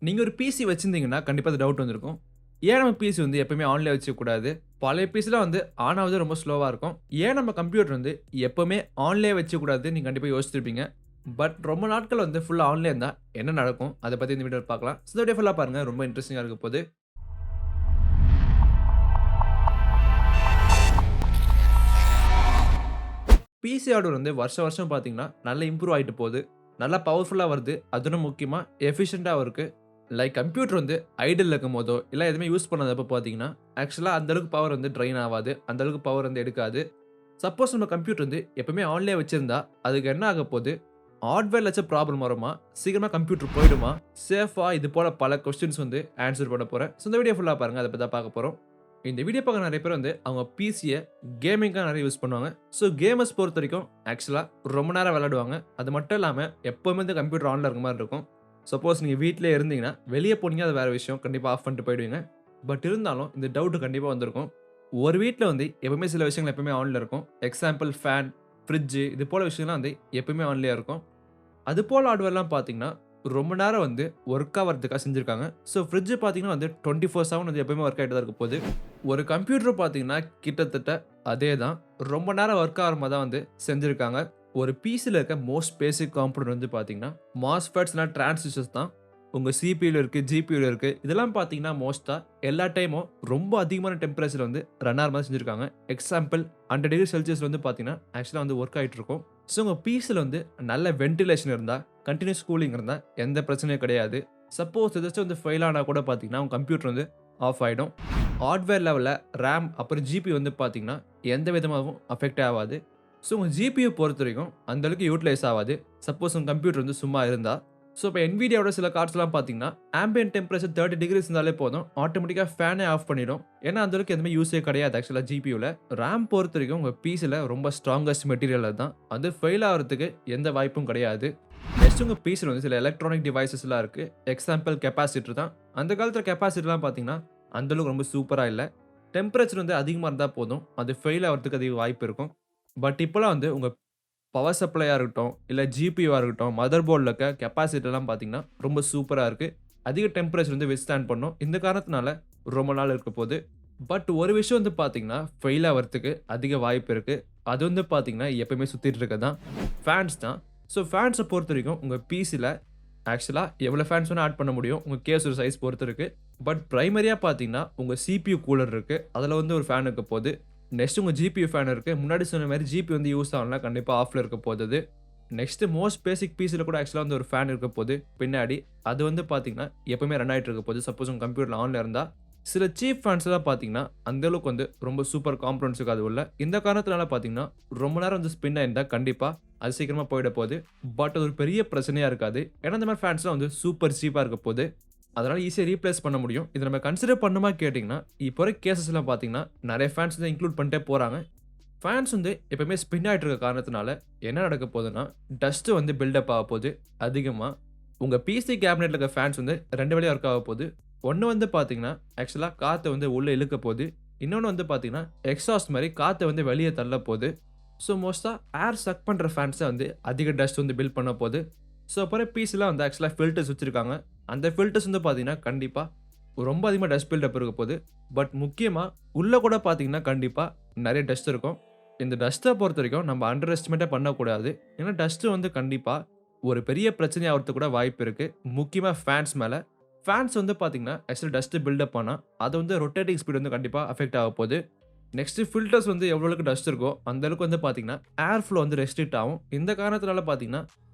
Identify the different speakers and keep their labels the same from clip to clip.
Speaker 1: நீங்க ஒரு பிசி வச்சிருந்தீங்கன்னா, கண்டிப்பா அந்த டவுட் வந்திருக்கும். ஏன் நம்ம பிசி வந்து எப்பவுமே ஆன்லயே வச்சுக்கக்கூடாது? பழைய பிசிலாம் வந்து ஆன் ஆவுறது ரொம்ப ஸ்லோவா இருக்கும். ஏன் நம்ம கம்ப்யூட்டர் வந்து எப்பவுமே ஆன்லயே வச்சுக்கக்கூடாதுன்னு நீங்க கண்டிப்பா யோசிச்சிருப்பீங்க. பட் ரொம்ப நாட்கள் வந்து ஃபுல்லா ஆன்லயே இருந்தா என்ன நடக்கும்? அத பத்தி இந்த வீடியோல பார்க்கலாம். இந்த வீடியோ ஃபுல்லா பாருங்க. ரொம்ப இன்ட்ரஸ்டிங்கா இருக்க போது. பிசி ஹார்ட்வேர் வந்து வருஷம் வருஷம் பார்த்தீங்கன்னா, நல்லா இம்ப்ரூவ் ஆயிட்டு போது. நல்லா பவர்ஃபுல்லா வருது. அதிலும் முக்கியமா எஃபிஷியன்ட்டாவும் இருக்கு. லைக் கம்ப்யூட்டர் வந்து ஐடில்ல இருக்கும்போதோ, இல்ல எதுவுமே யூஸ் பண்ணாதப்போ பார்த்தீங்கன்னா, ஆக்சுவலா அந்த அளவுக்கு பவர் வந்து ட்ரெயின் ஆவாது. அந்த அளவுக்கு பவர் வந்து எடுக்காது. சப்போஸ் நம்ம கம்ப்யூட்டர் வந்து எப்பவுமே ஆன்லயே வச்சிருந்தா, அதுக்கு என்ன ஆகப்போது? ஹார்ட்வேர்லயாச்சும் ப்ராப்ளம் வருமா? சீக்கிரமா கம்ப்யூட்டர் போயிடுமா? சேஃபா? இது போல பல கொஸ்டின்ஸ் வந்து ஆன்ஸர் பண்ண போறேன். ஸோ இந்த வீடியோ ஃபுல்லா பாருங்க. அத பத்தி தான் பார்க்க போறோம். இந்த வீடியோ பார்க்குற நெறைய பேர் வந்து அவங்க பிசிய கேமிங்க்காக நெறைய யூஸ் பண்ணுவாங்க. ஸோ கேமர்ஸ் பொறுத்தவரைக்கும் ஆக்சுவலா ரொம்ப நேரம் விளையாடுவாங்க. அது மட்டும் இல்லாம எப்பவுமே இந்த கம்ப்யூட்டர் ஆன்ல இருக்க மாரி இருக்கும். சப்போஸ் நீங்க வீட்லயே இருந்தீங்கன்னா, வெளிய போனீங்க அது வேற விஷயம். கண்டிப்பா ஆஃப் பண்ணிட்டு போயிடுவீங்க. பட் இருந்தாலும் இந்த டவுட் கண்டிப்பா வந்திருக்கும். ஒரு வீட்ல வந்து எப்பவுமே சில விஷயங்கள் எப்பவுமே ஆன்ல இருக்கும். எக்ஸாம்பிள் ஃபேன், ஃப்ரிட்ஜ் இது போல விஷயம்லாம் வந்து எப்பவுமே ஆன்லயே இருக்கும். அது போல ஹார்ட்வேர்லாம் பார்த்தீங்கன்னா, ரொம்ப நேரம் வந்து ஒர்க் ஆவறதுக்காக செஞ்சிருக்காங்க. ஸோ ஃப்ரிட்ஜ் பார்த்தீங்கன்னா வந்து 24/7 வந்து எப்பவுமே ஒர்க் ஆயிட்டு தான் இருக்க போது. ஒரு கம்ப்யூட்டர் பார்த்தீங்கன்னா, கிட்டத்தட்ட அதே தான். ரொம்ப நேரம் ஒர்க் ஆகுற மாரி தான் வந்து செஞ்சிருக்காங்க. ஒரு பிசில இருக்க மோஸ்ட் பேசிக் காம்போனன்ட் வந்து பார்த்தீங்கன்னா, மாஸ்ஃபெட்ஸ்னா டிரான்சிஸ்டர்ஸ் தான். உங்க சிபியூல இருக்கு, ஜிபியூல இருக்கு. இதெல்லாம் பார்த்தீங்கன்னா, மோஸ்ட்டா எல்லா டைமும் ரொம்ப அதிகமான டெம்பரேச்சர்ல வந்து ரன் ஆகுற மாரி செஞ்சிருக்காங்க. எக்ஸாம்பிள் 100 டிகிரி செல்சியஸ்ல வந்து பார்த்தீங்கன்னா, ஆக்சுவலா வந்து ஒர்க் ஆயிட்டு இருக்கும். ஸோ உங்க பிசில வந்து நல்ல வென்டிலேஷன் இருந்தா, கன்டினியூஸ் கூலிங் இருந்தா எந்த பிரச்சனையும் கிடையாது. சப்போஸ் ஏதாச்சும் வந்து ஃபெயில் ஆனா கூட பார்த்தீங்கன்னா, உங்க கம்ப்யூட்டர் வந்து ஆஃப் ஆயிடும். ஹார்ட்வேர் லெவல்ல ரேம் அப்புறம் ஜிபியூ வந்து பார்த்தீங்கன்னா, எந்த விதமாவும் அஃபெக்ட் ஆவாது. ஸோ உங்க ஜிபியூ பொறுத்தவரைக்கும் அந்த அளவுக்கு யூட்டிலைஸ் ஆவாது. சப்போஸ் உங்க கம்ப்யூட்டர் வந்து சும்மா இருந்தா. ஸோ இப்ப NVIDIAவோட சில கார்ட்ஸ்லாம் பார்த்தீங்கன்னா, ஆம்பியன்ட் டெம்பரேச்சர் 30 டிகிரிஸ் இருந்தாலே போதும். ஆட்டோமேட்டிக்கா ஃபேனே ஆஃப் பண்ணிடும். ஏன்னா அந்த அளவுக்கு எதுவுமே யூஸே கிடையாது ஆக்சுவலா ஜிபியூல. ரேம் பொறுத்தவரைக்கும் உங்க பிசில ரொம்ப ஸ்ட்ராங்கஸ்ட் மெட்டீரியல் அதுதான். அது ஃபெயில் ஆகுறதுக்கு எந்த வாய்ப்பும் கிடையாது. நெக்ஸ்ட் உங்க பிசில வந்து சில எலக்ட்ரானிக் டிவைசஸ்லாம் இருக்கு. எக்ஸாம்பிள் கெப்பாசிட்டர் தான். அந்த காலத்துல கெப்பாசிட்டர்லாம் பார்த்தீங்கன்னா, அந்த அளவுக்கு ரொம்ப சூப்பரா இல்ல. டெம்பரேச்சர் வந்து அதிகமா இருந்தா போதும். அது ஃபெயில் ஆகுறதுக்கு அதிக வாய்ப்பு இருக்கும். பட் இப்பலாம் வந்து உங்க பவர் சப்ளையா இருக்கட்டும், இல்ல ஜிபியூவா இருக்கட்டும், மதர் போர்ட்ல இருக்க கெப்பாசிட்டர்லாம் பார்த்தீங்கன்னா, ரொம்ப சூப்பரா இருக்கு. அதிக டெம்பரேச்சர் வந்து வித்ஸ்டாண்ட் பண்ணும். இந்த காரணத்தினால ரொம்ப நாள் இருக்க போது. பட் ஒரு விஷயம் வந்து பார்த்தீங்கன்னா, ஃபெயில் ஆவறதுக்கு அதிக வாய்ப்பு இருக்கு. அது வந்து பார்த்தீங்கன்னா, எப்பவுமே சுத்திட்டு இருக்கிறது தான் ஃபேன்ஸ் தான். ஸோ ஃபேன்ஸ பொறுத்தவரைக்கும் உங்க பிசில ஆக்சுவலா எவ்வளோ ஃபேன்ஸ் வேணா ஆட் பண்ண முடியும். உங்க கேஸோட சைஸ் பொறுத்து இருக்கு. பட் பிரைமரியா பார்த்தீங்கன்னா, உங்க சிபியூ கூலர் இருக்கு. அதுல வந்து ஒரு ஃபேன் இருக்க போது. நெக்ஸ்ட் உங்க ஜிபியூ ஃபேன் இருக்கு. முன்னாடி சொன்ன மாரி ஜிபியூ வந்து யூஸ் ஆகலனா கண்டிப்பா ஆஃப்ல இருக்க போது அது. நெக்ஸ்ட் மோஸ்ட் பேசிக் பிசில கூட ஆக்சுவலா வந்து ஒரு ஃபேன் இருக்க போது பின்னாடி. அது வந்து பார்த்தீங்கன்னா, எப்பவுமே ரன் ஆயிட்டு இருக்க போது. சப்போஸ் உங்க கம்ப்யூட்டர்ல ஆன்ல இருந்தா. சில சீப் ஃபேன்ஸ்லாம் பார்த்தீங்கன்னா, அந்த அளவுக்கு வந்து ரொம்ப சூப்பர் காம்போனன்ட்ஸ் இருக்காது உள்ள. இந்த காரணத்தினால பார்த்தீங்கன்னா, ரொம்ப நேரம் வந்து ஸ்பின் ஆயிருந்தா கண்டிப்பா அது சீக்கிரமா போயிட போது. பட் அது ஒரு பெரிய பிரச்சனையா இருக்காது. ஏன்னா இந்த மாரி ஃபேன்ஸ்லாம் வந்து சூப்பர் சீப்பா இருக்க போது. அதனால ஈஸியா ரீப்ளேஸ் பண்ண முடியும். இத நம்ம கன்சிடர் பண்ணணுமா கேட்டீங்கன்னா, இப்போ வர கேஸஸ்லாம் பார்த்தீங்கன்னா, நெறைய ஃபேன்ஸ் வந்து இன்க்ளூட் பண்ணிட்டே போறாங்க. ஃபேன்ஸ் வந்து எப்பவுமே ஸ்பின் ஆயிட்டு இருக்க காரணத்தினால என்ன நடக்க போதுன்னா, டஸ்ட் வந்து பில்டப் ஆகப்போது அதிகமா. உங்க பிசி கேபினெட்ல இருக்க ஃபேன்ஸ் வந்து 2 வழியா ஒர்க் ஆகப்போது. ஒண்ணு வந்து பார்த்தீங்கன்னா, ஆக்சுவலா காத்த வந்து உள்ள இழுக்க போது. இன்னொன்னு வந்து பார்த்தீங்கன்னா, எக்ஸாஸ்ட் மாரி காத்த வந்து வெளிய தள்ள போது. ஸோ மோஸ்ட்டா ஏர் சக் பண்ற ஃபேன்ஸ வந்து அதிக டஸ்ட் வந்து பில்ட் பண்ண போது. ஸோ அப்புறம் பிசிலாம் வந்து ஆக்சுவலா ஃபில்டர்ஸ் வச்சிருக்காங்க. அந்த ஃபில்டர்ஸ் வந்து பார்த்தீங்கன்னா, கண்டிப்பா ரொம்ப அதிகமா டஸ்ட் பில்டப் இருக்க போது. பட் முக்கியமா உள்ள கூட பார்த்தீங்கன்னா, கண்டிப்பா நெறைய டஸ்ட் இருக்கும். இந்த டஸ்ட்ட பொறுத்தவரைக்கும் நம்ம அண்டர் எஸ்டிமேட்டே பண்ணக்கூடாது. ஏன்னா டஸ்ட் வந்து கண்டிப்பா ஒரு பெரிய பிரச்சனை ஆவறதுக்கு கூட வாய்ப்பு இருக்கு. முக்கியமா ஃபேன்ஸ் மேல. ஃபேன்ஸ் வந்து பார்த்தீங்கன்னா, ஆக்சுவலி டஸ்ட் பில்டப் ஆனா, அது வந்து ரொட்டேட்டிங் ஸ்பீட் வந்து கண்டிப்பா அஃபெக்ட் ஆகப்போது. நெக்ஸ்ட் ஃபில்டர்ஸ் வந்து எவ்வளோ அளவுக்கு டஸ்ட் இருக்கோ, அந்த அளவுக்கு வந்து பார்த்தீங்கன்னா, ஏர் ஃப்ளோ வந்து ரெஸ்ட்ரிக்ட் ஆகும். இந்த காரணத்தினால பார்த்தீங்கன்னா,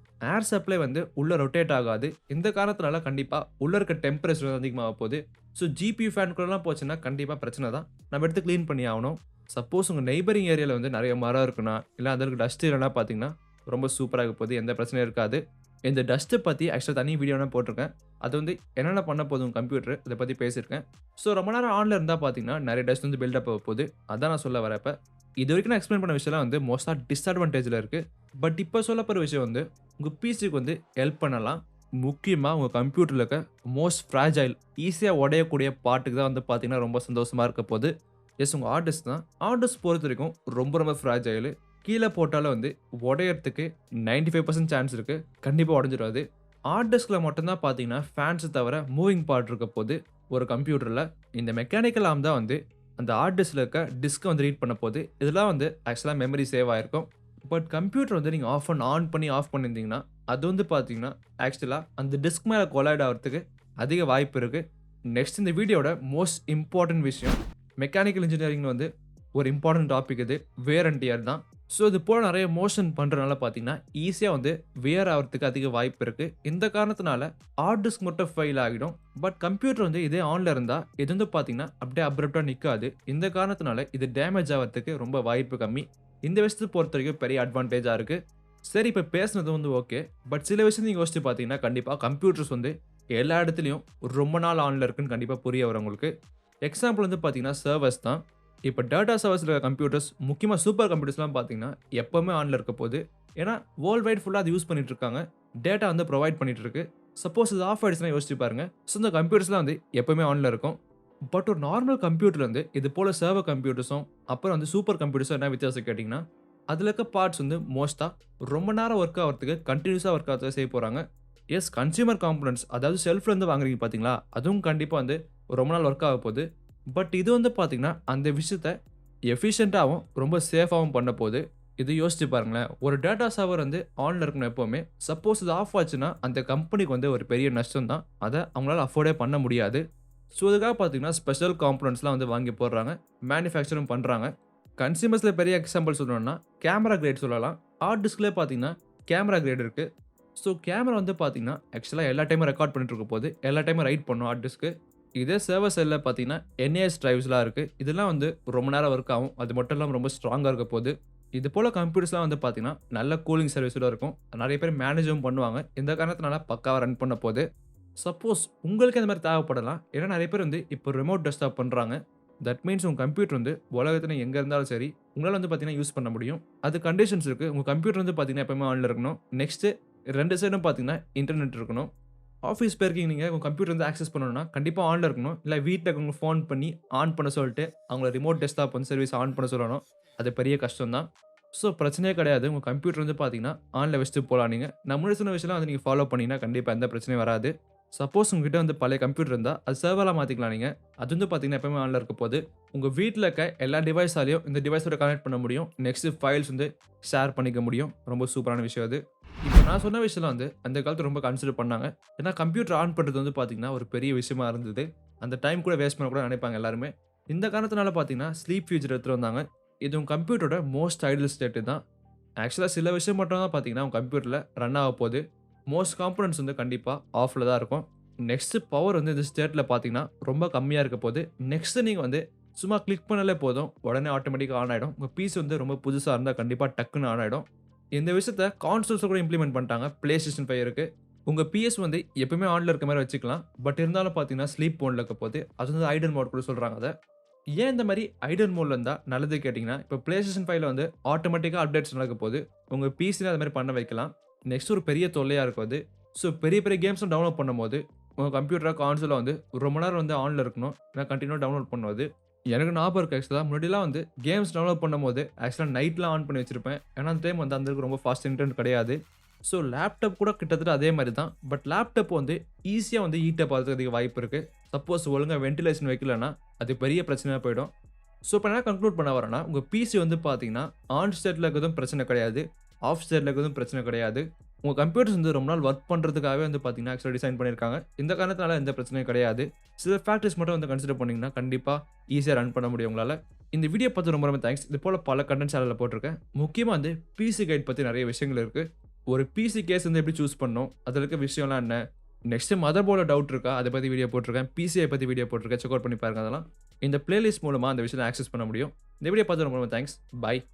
Speaker 1: ஏர் சப்ளை வந்து உள்ள ரொட்டேட் ஆகாது. இந்த காரணத்தினால கண்டிப்பா உள்ள இருக்க டெம்பரேச்சர் வந்து அதிகமாக போது. ஸோ ஜிபியூ ஃபேனுக்குள்ளலாம் போச்சுன்னா கண்டிப்பா பிரச்சனை தான். நம்ம எடுத்து கிளீன் பண்ணி ஆவணும். சப்போஸ் உங்க நெய்பரிங் ஏரியால வந்து நெறைய மரம் இருக்குன்னா, இல்ல அந்த அளவுக்கு டஸ்ட் இல்லன்னா பார்த்தீங்கன்னா, ரொம்ப சூப்பரா இருக்க போது. எந்த பிரச்சனையும் இருக்காது. இந்த டஸ்ட்ட பத்தி ஆக்சுவலா தனி வீடியோ வேணா போட்டுருக்கேன். அது வந்து என்னென்ன பண்ண போது உங்க கம்ப்யூட்டர் இத பத்தி பேசியிருக்கேன். ஸோ ரொம்ப நேரம் ஆன்ல இருந்தா பார்த்தீங்கன்னா, நெறைய டஸ்ட் வந்து பில்டப் ஆக போது. அதான் நான் சொல்ல வரேன் இப்ப. இதுவரைக்கும் நான் எக்ஸ்பிளைன் பண்ண விஷயம்லாம் வந்து மோஸ்ட்டா டிஸ்அட்வான்டேஜ்ல இருக்கு. பட் இப்ப சொல்லப்போற விஷயம் வந்து உங்க பிசிக்கு வந்து ஹெல்ப் பண்ணலாம். முக்கியமா உங்க கம்ப்யூட்டர்ல இருக்க மோஸ்ட் ஃப்ராஜைல் ஈஸியா உடையக்கூடிய பார்ட்டுக்கு தான் வந்து பார்த்தீங்கன்னா, ரொம்ப சந்தோஷமா இருக்க போது. எஸ் உங்க ஹார்ட் டிஸ்க் தான். ஹார்ட் டிஸ்க் பொறுத்தவரைக்கும் ரொம்ப ரொம்ப ஃப்ராஜைலு. கீழ போட்டாலும் வந்து உடையறதுக்கு 95% சான்ஸ் இருக்கு. கண்டிப்பா உடைஞ்சிரும் அது. ஹார்ட் டிஸ்க்ல மட்டும் தான் பார்த்தீங்கன்னா, ஃபேன்ஸ் தவிர மூவிங் பார்ட் இருக்க போது ஒரு கம்ப்யூட்டர்ல. இந்த மெக்கானிக்கல் ஆர்ம் தான் வந்து அந்த ஹார்ட் டிஸ்க்ல இருக்க டிஸ்க்க வந்து ரீட் பண்ண போது. இதெல்லாம் வந்து ஆக்சுவலா மெமரி சேவ் ஆயிருக்கும். பட் கம்ப்யூட்டர் வந்து நீங்க ஆன் பண்ணி ஆஃப் பண்ணியிருந்தீங்கன்னா, அது வந்து பார்த்தீங்கன்னா, ஆக்சுவலா அந்த டிஸ்க் மேல கொலைட் ஆவறதுக்கு அதிக வாய்ப்பு இருக்கு. நெக்ஸ்ட் இந்த வீடியோட மோஸ்ட் இம்பார்ட்டன்ட் விஷயம், மெக்கானிக்கல் இன்ஜினியரிங்ல வந்து ஒரு இம்பார்ட்டன்ட் டாபிக் இது. வேர் அண்ட் டியர் தான். ஸோ இது போல நெறைய மோஷன் பண்றனால பார்த்தீங்கன்னா, ஈஸியா வந்து வியர் ஆவறதுக்கு அதிக வாய்ப்பு இருக்கு. இந்த காரணத்தினால ஹார்ட் டிஸ்க் மட்டும் ஃபெயில் ஆகிடும். பட் கம்ப்யூட்டர் வந்து இதே ஆன்ல இருந்தா, இது வந்து பார்த்தீங்கன்னா, அப்படியே அப்ரப்ட்டா நிக்காது. இந்த காரணத்தினால இது டேமேஜ் ஆவறதுக்கு ரொம்ப வாய்ப்பு கம்மி. இந்த விஷயத்த பொறுத்தவரைக்கும் பெரிய அட்வான்டேஜா இருக்கு. சரி, இப்ப பேசுனது வந்து ஓகே. பட் சில விஷயம் நீங்க யோசிச்சு பார்த்தீங்கன்னா, கண்டிப்பா கம்ப்யூட்டர்ஸ் வந்து எல்லா இடத்துலயும் ரொம்ப நாள் ஆன்ல இருக்குன்னு கண்டிப்பா புரிய வரும் உங்களுக்கு. எக்ஸாம்பிள் வந்து பார்த்தீங்கன்னா, சர்வர்ஸ் தான். இப்ப டேட்டா சர்வர்ஸ்ல இருக்க கம்ப்யூட்டர்ஸ், முக்கியமா சூப்பர் கம்ப்யூட்டர்ஸ்லாம் பார்த்தீங்கன்னா, எப்பவுமே ஆன்ல இருக்க போது. ஏன்னா, வேர்ல்ட் வைட் ஃபுல்லா அத யூஸ் பண்ணிட்டு இருக்காங்க. டேட்டா வந்து புரொவைட் பண்ணிட்டு இருக்கு. சப்போஸ் இது ஆஃப் ஆயிடுச்சுனா யோசிச்சு பாருங்க. ஸோ இந்த கம்ப்யூட்டர்ஸ்லாம் வந்து எப்பவுமே ஆன்ல இருக்கும். பட் ஒரு நார்மல் கம்ப்யூட்டர்ல இருந்து இது போல சர்வர் கம்ப்யூட்டர்ஸும், அப்புறம் வந்து சூப்பர் கம்ப்யூட்டர்ஸும் என்ன வித்தியாசம் கேட்டீங்கன்னா, அதுல இருக்க பார்ட்ஸ் வந்து மோஸ்ட்டா ரொம்ப நேரம் ஒர்க் ஆவறதுக்கு, கன்டினியூஸா ஒர்க் ஆவறதுக்கு செய்ய போறாங்க. எஸ், கன்சியூமர் காம்போனன்ட்ஸ், அதாவது ஷெல்ஃப்ல இருந்து வாங்குறீங்க பார்த்தீங்களா? அதுவும் கண்டிப்பா வந்து ரொம்ப நாள் ஒர்க் ஆக போது. பட் இது வந்து பார்த்தீங்கன்னா, அந்த விஷயத்த எஃபிஷியன்ட்டாவும், ரொம்ப சேஃபாவும் பண்ண போது. இது யோசிச்சு பாருங்களேன். ஒரு டேட்டா சர்வர் வந்து ஆன்ல இருக்கணும் எப்பவுமே. சப்போஸ் இது ஆஃப் ஆச்சுன்னா, அந்த கம்பெனிக்கு வந்து ஒரு பெரிய நஷ்டம் தான். அத அவங்களால அஃபோர்டே பண்ண முடியாது. ஸோ இதுக்காக பார்த்தீங்கன்னா, ஸ்பெஷல் காம்போனன்ட்ஸ்லாம் வந்து வாங்கி போடுறாங்க. மேனுஃபேக்சரும் பண்றாங்க. கன்சியூமர்ஸ்ல பெரிய எக்ஸாம்பிள் சொல்லணும்னா, கேமரா கிரேட் சொல்லலாம். ஹார்ட் டிஸ்க்லயே பார்த்தீங்கன்னா, கேமரா கிரேட் இருக்கு. ஸோ கேமரா வந்து பார்த்தீங்கன்னா, ஆக்சுவலா எல்லா டைமும் ரெக்கார்ட் பண்ணிட்டு இருக்க போது, எல்லா டைமும் ரைட் பண்ணும் ஹார்ட் டிஸ்க். இதே சர்வர் சைட்ல பார்த்தீங்கன்னா, என்ஏஎஸ் டிரைவ்ஸ்லாம் இருக்கு. இதெல்லாம் வந்து ரொம்ப நேரம் ஒர்க் ஆகும். அது மட்டும் இல்லாம ரொம்ப ஸ்ட்ராங்கா இருக்க போது. இது போல கம்ப்யூட்டர்ஸ்லாம் வந்து பார்த்தீங்கன்னா, நல்ல கூலிங் சர்வீஸோட இருக்கும். நெறைய பேர் மேனேஜும் பண்ணுவாங்க. இந்த காரணத்தினால பக்காவா ரன் பண்ண போது. சப்போஸ் உங்களுக்கு இந்த மாரி தேவைப்படலாம். ஏன்னா நெறைய பேர் வந்து இப்போ ரிமோட் டெஸ்க்டாப் பண்றாங்க. தட் மீன்ஸ் உங்க கம்ப்யூட்டர் வந்து உலகத்துல எங்க இருந்தாலும் சரி, உங்களால வந்து பார்த்தீங்கன்னா யூஸ் பண்ண முடியும். அது கண்டிஷன்ஸ் இருக்கு. உங்க கம்ப்யூட்டர் வந்து பார்த்தீங்கன்னா, எப்பவுமே ஆன்ல இருக்கணும். நெக்ஸ்ட் 2 சைடும் பார்த்தீங்கன்னா, இன்டர்நெட் இருக்கணும். ஆஃபீஸ் போயிருக்கீங்க நீங்க, உங்க கம்ப்யூட்டர் வந்து ஆக்சஸ் பண்ணணும்னா, கண்டிப்பா ஆன்ல இருக்கணும். இல்ல வீட்ல இருக்கவங்களுக்கு ஃபோன் பண்ணி ஆன் பண்ண சொல்லிட்டு, அவங்கள ரிமோட் டெஸ்க்டாப் வந்து சர்வீஸ் ஆன் பண்ண சொல்லணும். அது பெரிய கஷ்டம் தான். ஸோ பிரச்சனையே கிடையாது. உங்க கம்ப்யூட்டர் வந்து பார்த்தீங்கன்னா, ஆன்ல வச்சுட்டு போலாம் நீங்க. நான் முன்னாடி சொன்ன விஷயம்லாம் வந்து நீங்க ஃபாலோ பண்ணீங்கன்னா, கண்டிப்பா எந்த பிரச்சனையும் வராது. சப்போஸ் உங்ககிட்ட வந்து பழைய கம்ப்யூட்டர் இருந்தா, அது சர்வரா மாத்திக்கலாம் நீங்க. அது வந்து பார்த்தீங்கன்னா, எப்பவுமே ஆன்ல இருக்க போது. உங்க வீட்ல இருக்க எல்லா டிவைஸாலயும் இந்த டிவைஸோட கனெக்ட் பண்ண முடியும். நெக்ஸ்ட் ஃபைல்ஸ் வந்து ஷேர் பண்ணிக்க முடியும். ரொம்ப சூப்பரான விஷயம் அது. இப்ப நான் சொன்ன விஷயம்லாம் வந்து அந்த காலத்துல ரொம்ப கன்சிடர் பண்ணாங்க. ஏன்னா கம்ப்யூட்டர் ஆன் பண்றது வந்து பார்த்தீங்கன்னா, ஒரு பெரிய விஷயமா இருந்தது. அந்த டைம் கூட வேஸ்ட் பண்ணக்கூடாதுன்னு நெனைப்பாங்க எல்லாருமே. இந்த காரணத்தினால பார்த்தீங்கன்னா, ஸ்லீப் ஃபீச்சர் எடுத்துட்டு வந்தாங்க. இது உங்க கம்ப்யூட்டரோட மோஸ்ட் ஐடியல் ஸ்டேட் தான். ஆக்சுவலா சில விஷயம் மட்டும் தான் பார்த்தீங்கன்னா, உங்க கம்ப்யூட்டர்ல ரன் ஆக போது. மோஸ்ட் காம்போனன்ட்ஸ் வந்து கண்டிப்பா ஆஃப்ல தான் இருக்கும். நெக்ஸ்ட் பவர் வந்து இந்த ஸ்டேட்ல பார்த்தீங்கன்னா, ரொம்ப கம்மியா இருக்க போது. நெக்ஸ்ட் நீங்க வந்து சும்மா கிளிக் பண்ணாலே போதும். உடனே ஆட்டோமேட்டிக்கா ஆன் ஆயிடும். உங்க பிசி வந்து ரொம்ப புதுசா இருந்தா கண்டிப்பா டக்குன்னு ஆன் ஆயிடும். இந்த விஷயத்த கான்சோல்ஸ்ல கூட இம்ப்ளிமெண்ட் பண்ணிட்டாங்க. PlayStation 5 இருக்கு. உங்க பிஎஸ் வந்து எப்பவுமே ஆன்ல இருக்க மாரி வச்சுக்கலாம். பட் இருந்தாலும் பார்த்தீங்கன்னா, ஸ்லீப் மோட்ல இருக்க போது. அது வந்து ஐடில் மோட் கூட சொல்றாங்க அத. ஏன் இந்த மாரி ஐடில் மோட்ல இருந்தா நல்லது கேட்டீங்கன்னா, இப்ப PlayStation 5ல வந்து ஆட்டோமேட்டிக்கா அப்டேட்ஸ் நடக்க போது. உங்க பிசில அது மாரி பண்ண வைக்கலாம். நெக்ஸ்ட் ஒரு பெரிய தொல்லையா இருக்கும் அது. ஸோ பெரிய பெரிய கேம்ஸும் டவுன்லோட் பண்ணும்போது, உங்க கம்ப்யூட்டரோ, கான்சோலோ வந்து ரொம்ப நேரம் வந்து ஆன்ல இருக்கணும். ஏன்னா கன்டினியூவா டவுன்லோட் பண்ணும் அது. எனக்கு ஞாபகம் இருக்கு ஆக்சுவலா. முன்னாடிலாம் வந்து கேம்ஸ் டவுன்லோட் பண்ணும்போது, ஆக்சுவலா நைட்லாம் ஆன் பண்ணி வச்சிருப்பேன். ஏன்னா அந்த டைம் வந்து அந்த அளவுக்கு ரொம்ப ஃபாஸ்ட் இன்டர்நெட் கிடையாது. ஸோ லேப்டாப் கூட கிட்டத்தட்ட அதே மாரி தான். பட் லேப்டாப் வந்து ஈஸியா வந்து ஹீட் அப் ஆகுறதுக்கு அதிக வாய்ப்பு இருக்கு. சப்போஸ் ஒழுங்கா வென்டிலேஷன் வைக்கலன்னா, அது பெரிய பிரச்சனையா போயிடும். ஸோ இப்ப என்ன கன்க்ளூட் பண்ண வரேன்னா, உங்க பிசி வந்து பார்த்தீங்கன்னா, ஆன் ஸ்டேட்ல இருக்கிறதும் பிரச்சனை கிடையாது. ஆஃப் ஸ்டேட்ல இருக்கிறதும் பிரச்சனை கிடையாது. உங்க கம்ப்யூட்டர்ஸ் வந்து ரொம்ப நாள் ஒர்க் பண்றதுக்காகவே வந்து பார்த்தீங்கன்னா, ஆக்சுவலா டிசைன் பண்ணியிருக்காங்க. இந்த காரணத்தினால எந்த பிரச்சனையும் கிடையாது. சில ஃபேக்டர்ஸ் மட்டும் வந்து கன்சிடர் பண்ணீங்கன்னா, கண்டிப்பா ஈஸியா ரன் பண்ண முடியும் உங்களால. இந்த வீடியோ பார்த்து ரொம்ப ரொம்ப தேங்க்ஸ். இது போல பல கன்டென்ட் சேனல்ல போட்டிருக்கேன். முக்கியமா வந்து பிசி கைட் பத்தி நெறைய விஷயங்கள் இருக்கு. ஒரு பிசி கேஸ் வந்து எப்படி சூஸ் பண்ணணும்? அதுல இருக்க விஷயம்லாம் என்ன? நெக்ஸ்ட் மதர் போர்ட்ல டவுட் இருக்கா? அத பத்தி வீடியோ போட்டிருக்கேன். பிசிஐ பத்தி வீடியோ போட்டிருக்கேன். செக் அவுட் பண்ணி பாருங்க அதெல்லாம். இந்த பிளேலிஸ்ட் மூலமா அந்த விஷயத்த ஆக்சஸ் பண்ண முடியும். இந்த வீடியோ பார்த்து ரொம்ப ரொம்ப தேங்க்ஸ். பை.